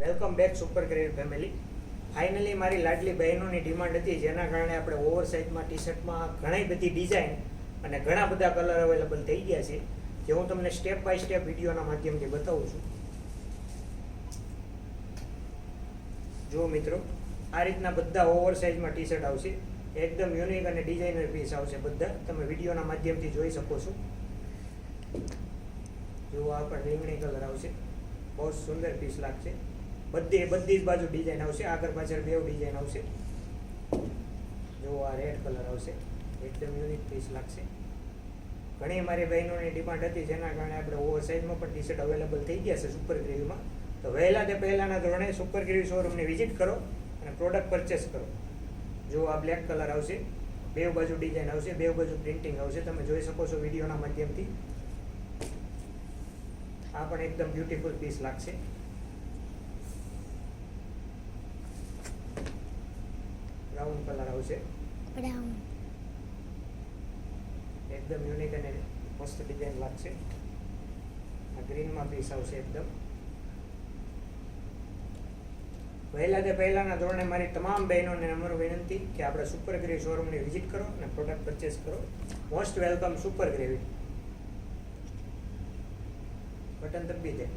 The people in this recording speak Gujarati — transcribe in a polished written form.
Welcome back super grade family. Finally મારી લાડલી બહેનોની ડિમાન્ડ હતી, જેના કારણે આપણે ઓવરસાઇઝમાં ટી શર્ટમાં ઘણી બધી ડિઝાઇન અને ઘણા બધા કલર અવેલેબલ થઈ ગયા છે, જે હું તમને સ્ટેપ બાય સ્ટેપ વિડીયોના માધ્યમથી બતાવું છું. જો મિત્રો, આ રીતના બધા ઓવરસાઇઝમાં ટી શર્ટ આવશે, એકદમ યુનિક અને ડિઝાઇનર પીસ આવશે. બધા તમે વિડીયોના માધ્યમથી જોઈ શકો છો. જો આ પણ રીંગણી કલર આવશે, બહુ સુંદર પીસ લાગશે. બધી જ બાજુ ડિઝાઇન આવશે, આગળ પાછળ બે ડિઝાઇન આવશે. જો આ રેડ કલર આવશે, એકદમ યુનિક પીસ લાગશે. ઘણી મારી બહેનોની ડિમાન્ડ હતી, જેના કારણે આપણે ઓવર સાઇઝમાં પણ ટી શર્ટ અવેલેબલ થઈ ગયા છે સુપર ગ્રેવીમાં. તો વહેલા તે પહેલાંના ધોરણે સુપર ગ્રેવી શોરૂમને વિઝિટ કરો અને પ્રોડક્ટ પરચેસ કરો. જો આ બ્લેક કલર આવશે, બે બાજુ ડિઝાઇન આવશે, બે બાજુ પ્રિન્ટિંગ આવશે, તમે જોઈ શકો છો વિડીયોના માધ્યમથી. આ પણ એકદમ બ્યુટીફુલ પીસ લાગશે. બ્રાઉન કલર આવશે, એકદમ યુનિક અને મસ્ત ડિઝાઇન લાગશે. આ ગ્રીનમાં પીસ આવશે એકદમ. વહેલા તે પહેલાના ધોરણે મારી તમામ બહેનોને નમ્ર વિનંતી કે આપણે સુપર ગ્રેવી શોરૂમની વિઝિટ કરો અને પ્રોડક્ટ પરચેસ કરો. Most welcome super gravy. Button દબી દે.